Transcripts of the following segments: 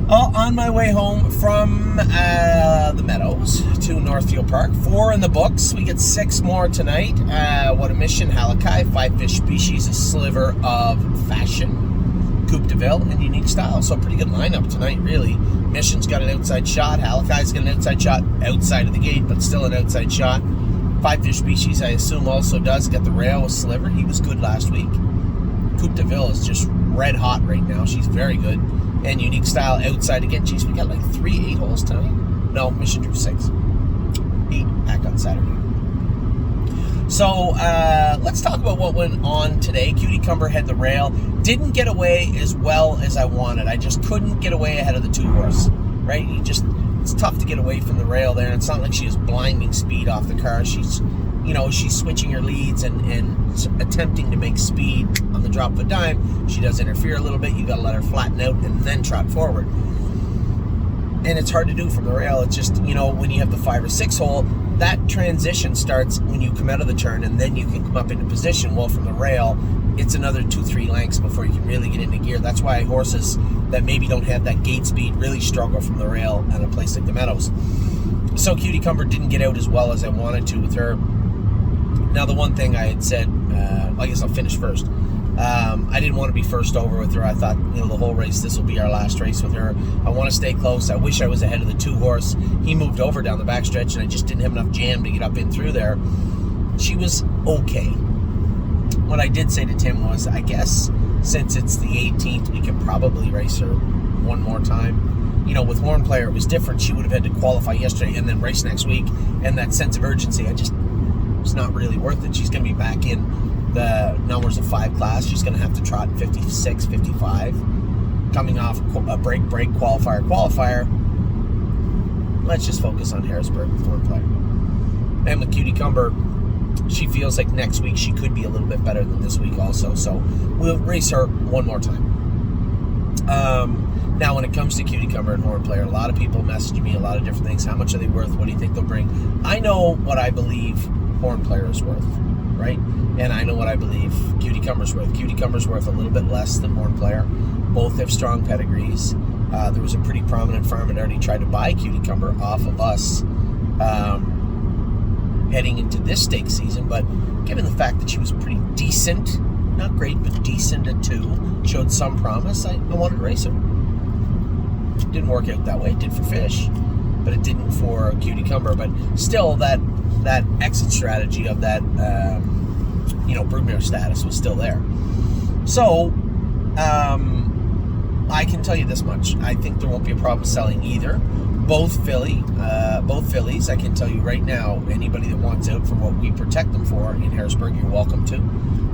On my way home from the Meadows to Northfield Park, 4 in the books. We get 6 more tonight. What a Mission, Halakai, 5 fish species, a sliver of fashion, Coupe de Ville, and Unique Style. So a pretty good lineup tonight, really. Mission's got an outside shot. Halakai's got an outside shot outside of the gate, but still an outside shot. 5 fish species, I assume, also does. Got the rail with Sliver. He was good last week. Coupe de Ville is just red hot right now. She's very good. And Unique Style outside again. Geez, we got like 3 8-holes tonight. No, Mission drew 6. 8 back on Saturday. So let's talk about what went on today. Cutie Cumber had the rail. Didn't get away as well as I wanted. I just couldn't get away ahead of the 2-horse. Right? It's tough to get away from the rail there. It's not like she has blinding speed off the car. She's switching her leads and attempting to make speed on the drop of a dime. She does interfere a little bit. You got to let her flatten out and then trot forward. And it's hard to do from the rail. It's just, when you have the 5 or 6 hole, that transition starts when you come out of the turn and then you can come up into position. Well, from the rail, it's another 2-3 lengths before you can really get into gear. That's why horses that maybe don't have that gate speed really struggle from the rail at a place like the Meadows. So Cutie Cumber didn't get out as well as I wanted to with her. Now, the one thing I had said, I guess I'll finish first. I didn't want to be first over with her. I thought, the whole race, this will be our last race with her. I want to stay close. I wish I was ahead of the 2-horse. He moved over down the backstretch, and I just didn't have enough jam to get up in through there. She was okay. What I did say to Tim was, I guess since it's the 18th, we can probably race her one more time. With Horn Player, it was different. She would have had to qualify yesterday and then race next week. And that sense of urgency, it's not really worth it. She's going to be back in the numbers of 5 class. She's going to have to trot 56, 55. Coming off a break, qualifier. Let's just focus on Harrisburg with Horn Player. And with Cutie Cumber, she feels like next week she could be a little bit better than this week also. So we'll race her one more time. Now, when it comes to Cutie Cumber and Horn Player, a lot of people message me a lot of different things. How much are they worth? What do you think they'll bring? I know what I believe Horn Player is worth, right? And I know what I believe Cutie Cumber's worth. Cutie Cumber's worth a little bit less than Horn Player. Both have strong pedigrees. There was a pretty prominent farm that already tried to buy Cutie Cumber off of us heading into this stake season, but given the fact that she was pretty decent, not great, but decent at 2, showed some promise, I wanted to race her. It didn't work out that way. It did for Fish, but it didn't for Cutie Cumber. But still, that exit strategy of that, broodmare status was still there. So, I can tell you this much. I think there won't be a problem selling either. Both fillies, I can tell you right now, anybody that wants out for what we protect them for in Harrisburg, you're welcome to.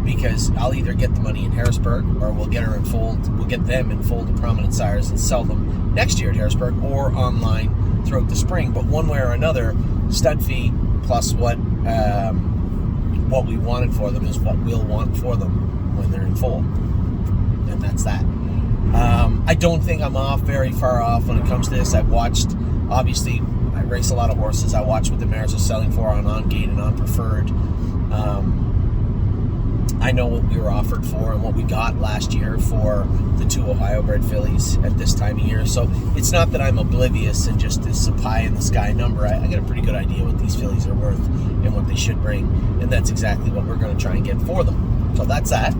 Because I'll either get the money in Harrisburg or we'll get them in fold to prominent sires and sell them next year at Harrisburg or online throughout the spring. But one way or another, stud fee plus what we wanted for them is what we'll want for them when they're in foal. And that's that. I don't think I'm very far off when it comes to this. I've watched, obviously, I race a lot of horses. I watch what the mares are selling for on gate and on preferred. I know what we were offered for and what we got last year for the 2 Ohio-bred fillies at this time of year. So it's not that I'm oblivious and just this pie-in-the-sky number. I got a pretty good idea what these fillies are worth and what they should bring, and that's exactly what we're going to try and get for them. So that's that.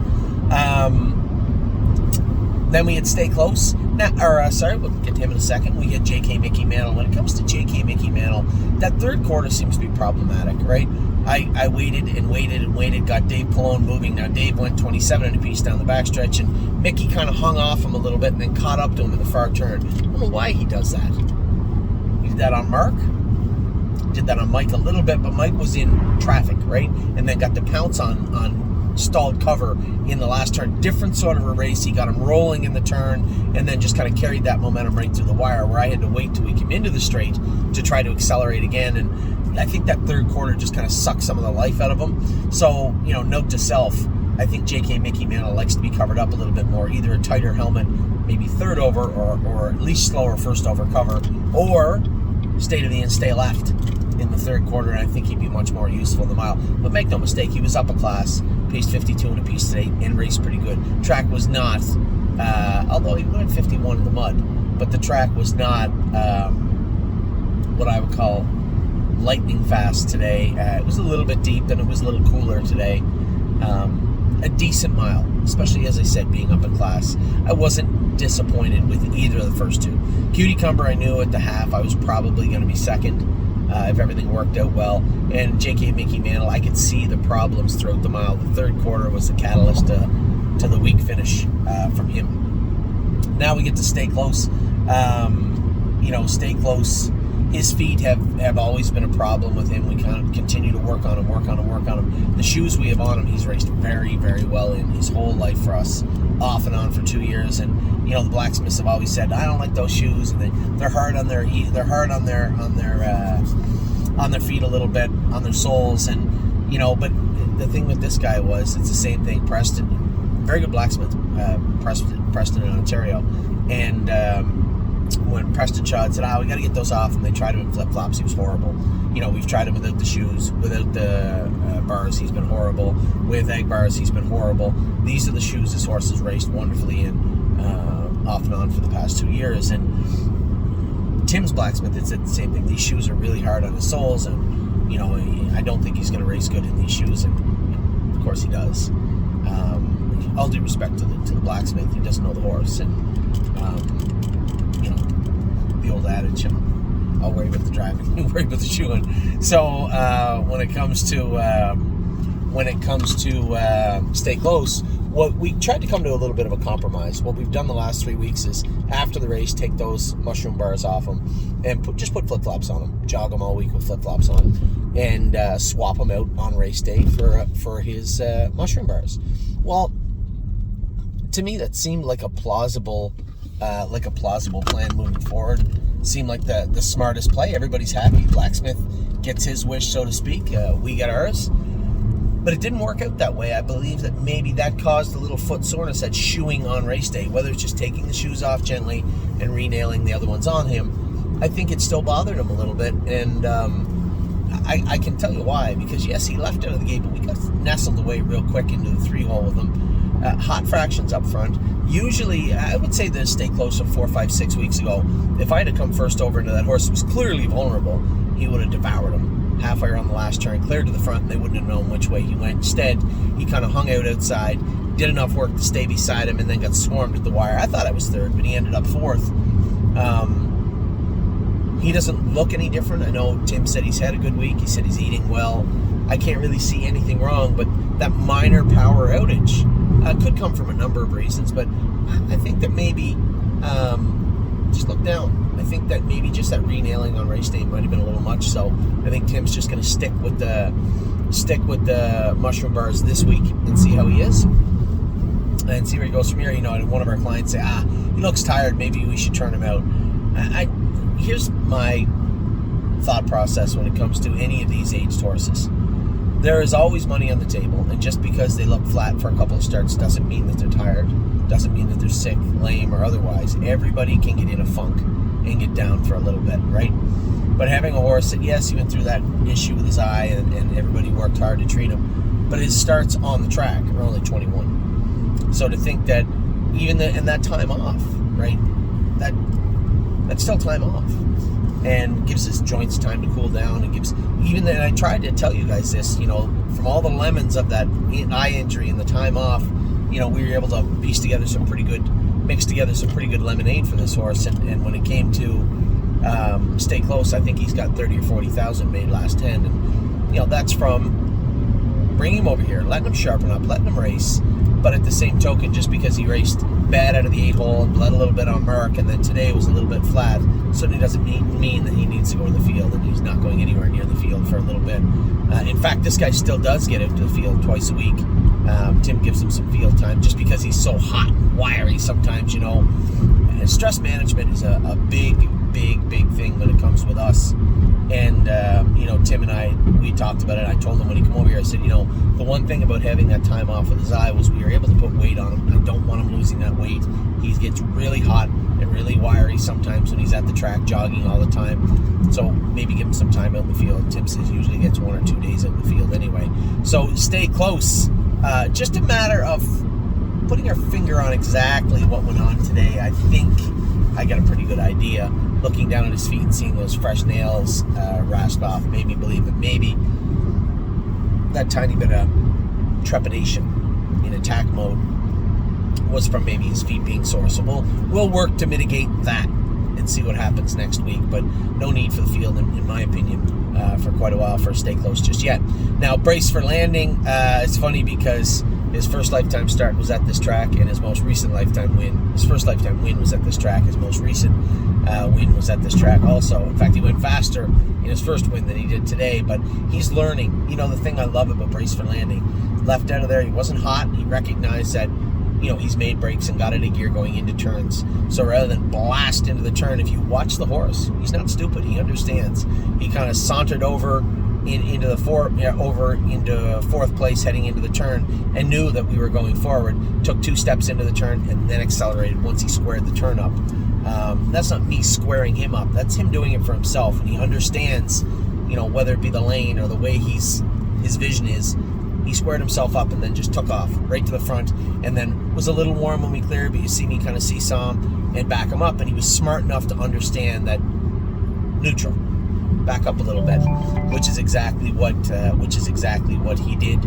Then we had Stay Close. We'll get to him in a second. We get J.K. Mickey Mantle. When it comes to J.K. Mickey Mantle, that 3rd quarter seems to be problematic, right? I waited and waited, got Dave Pallone moving. Now, Dave went 27 and a piece down the backstretch, and Mickey kind of hung off him a little bit and then caught up to him in the far turn. I don't know why he does that. He did that on Mark. Did that on Mike a little bit, but Mike was in traffic, right? And then got to pounce on stalled cover in the last turn. Different sort of a race. He got him rolling in the turn and then just kind of carried that momentum right through the wire, where I had to wait till we came into the straight to try to accelerate again. And I think that 3rd quarter just kind of sucked some of the life out of him. So, note to self, I think J.K. Mickey Mantle likes to be covered up a little bit more, either a tighter helmet, maybe 3rd over, or at least slower 1st over cover, or stay to the end, stay left in the 3rd quarter, and I think he'd be much more useful in the mile. But make no mistake, he was up a class, paced 52 and a piece today, and raced pretty good. Track was not, although he went 51 in the mud. but the track was not what I would call lightning fast today. It was a little bit deep and it was a little cooler today. A decent mile, especially as I said, being up in class. I wasn't disappointed with either of the first two. Cuticumber, I knew at the half I was probably going to be second if everything worked out well. And JK Mickey Mantle, I could see the problems throughout the mile. The third quarter was the catalyst to the weak finish from him. Now we get to Stay Close. Stay Close. His feet have always been a problem with him. We kind of continue to work on him. The shoes we have on him, he's raced very, very well in his whole life for us, off and on for 2 years. And the blacksmiths have always said, I don't like those shoes, and they're hard on their feet a little bit, on their soles, and but the thing with this guy was it's the same thing. Preston, very good blacksmith, Preston in Ontario, and when Preston Shaw said, we got to get those off, and they tried him in flip-flops, he was horrible. We've tried him without the shoes, without the bars, he's been horrible. With egg bars, he's been horrible. These are the shoes this horse has raced wonderfully in, off and on for the past 2 years. And Tim's blacksmith had said the same thing. These shoes are really hard on his soles, and I don't think he's going to race good in these shoes. And of course he does. All due respect to the blacksmith, he doesn't know the horse, and the old adage, I'll worry about the driving, you worry about the shoeing. So when it comes to Stay Close, what we tried to come to a little bit of a compromise. What we've done the last 3 weeks is after the race, take those mushroom bars off them and just put flip-flops on them, jog them all week with flip-flops on, and swap them out on race day for his mushroom bars. Well, to me that seemed like a plausible plan moving forward. Seemed like the smartest play. Everybody's happy. Blacksmith gets his wish, so to speak. We get ours. But it didn't work out that way. I believe that maybe that caused a little foot soreness at shoeing on race day, whether it's just taking the shoes off gently and re-nailing the other ones on him. I think it still bothered him a little bit, and I can tell you why. Because yes, he left out of the gate, but we got nestled away real quick into the 3-hole with him. Hot fractions up front. Usually, I would say this Stay Close of 4, 5, 6 weeks ago. If I had to come first over into that horse, was clearly vulnerable, he would have devoured him halfway around the last turn, cleared to the front, and they wouldn't have known which way he went. Instead, he kind of hung out outside, did enough work to stay beside him, and then got swarmed at the wire. I thought I was third, but he ended up fourth. He doesn't look any different. I know Tim said he's had a good week. He said he's eating well. I can't really see anything wrong, but that minor power outage could come from a number of reasons, but I think that maybe just look down. I think that maybe just that re-nailing on race day might have been a little much. So I think Tim's just going to stick with the mushroom bars this week and see how he is, and see where he goes from here. And one of our clients say, he looks tired. Maybe we should turn him out. Here's my thought process when it comes to any of these aged horses. There is always money on the table, and just because they look flat for a couple of starts doesn't mean that they're tired, doesn't mean that they're sick, lame, or otherwise. Everybody can get in a funk and get down for a little bit, right? But having a horse that, yes, he went through that issue with his eye, and everybody worked hard to treat him, but his starts on the track are only 21. So to think that even and that time off, right? That's still time off, and gives his joints time to cool down, and gives even then. I tried to tell you guys this, from all the lemons of that eye injury and the time off, we were able to mix together some pretty good lemonade for this horse, and when it came to Stay Close, I think he's got 30 or 40,000 made last 10, and that's from bringing him over here, letting him sharpen up, letting him race. But at the same token, just because he raced bad out of the 8-hole and bled a little bit on Merck, and then today was a little bit flat, certainly doesn't mean that he needs to go in the field, and he's not going anywhere near the field for a little bit. In fact, this guy still does get out to the field twice a week. Tim gives him some field time just because he's so hot and wiry sometimes, And stress management is a big thing when it comes with us. And, Tim and I, we talked about it. I told him when he came over here, I said, the one thing about having that time off with his eye was we were able to put weight on him. I don't want him losing that weight. He gets really hot and really wiry sometimes when he's at the track jogging all the time. So maybe give him some time out in the field. Tim says he usually gets 1 or 2 days out in the field anyway. So Stay Close. Just a matter of putting our finger on exactly what went on today. I think I got a pretty good good idea. Looking down at his feet and seeing those fresh nails rasped off made me believe that maybe that tiny bit of trepidation in attack mode was from maybe his feet being sore. So we'll work to mitigate that and see what happens next week. But no need for the field, in my opinion, for quite a while for Stay Close just yet. Now, Brace for Landing, it's funny because his first lifetime start was at this track, and his most recent lifetime win, his first lifetime win was at this track. His most recent win was at this track also. In fact, he went faster in his first win than he did today, but he's learning. You know, the thing I love about Brace for Landing, left out of there, he wasn't hot. He recognized that, you know, he's made breaks and got into gear going into turns. So rather than blast into the turn, if you watch the horse, he's not stupid. He understands. He kind of sauntered over into fourth place heading into the turn and knew that we were going forward. Took 2 steps into the turn and then accelerated once he squared the turn up. That's not me squaring him up. That's him doing it for himself, and he understands, you know, whether it be the lane or the way his vision is. He squared himself up and then just took off right to the front, and then was a little warm when we cleared, but you see me kind of seesaw him and back him up, and he was smart enough to understand that neutral, back up a little bit, which is exactly what he did.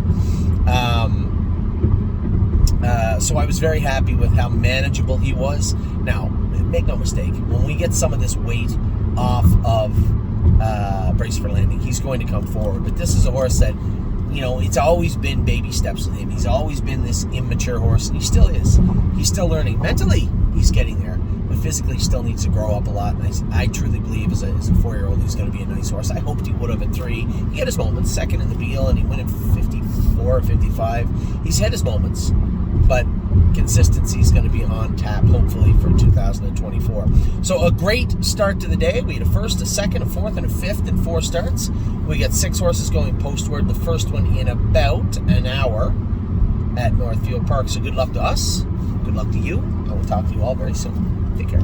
So I was very happy with how manageable he was. Now, make no mistake, when we get some of this weight off of Brace for Landing, he's going to come forward. But this is a horse that, you know, it's always been baby steps with him. He's always been this immature horse, and he still is. He's still learning. Mentally, he's getting there, but physically, he still needs to grow up a lot. And I truly believe as a 4-year-old, he's going to be a nice horse. I hoped he would have at 3. He had his moments, second in the Beal, and he went at 54, 55. He's had his moments, but consistency is going to be on tap, hopefully, for 2024. So a great start to the day. We had a first, a second, a fourth, and a fifth in 4 starts. We got 6 horses going postward. The first one in about an hour at Northfield Park. So good luck to us. Good luck to you. I will talk to you all very soon. Take care.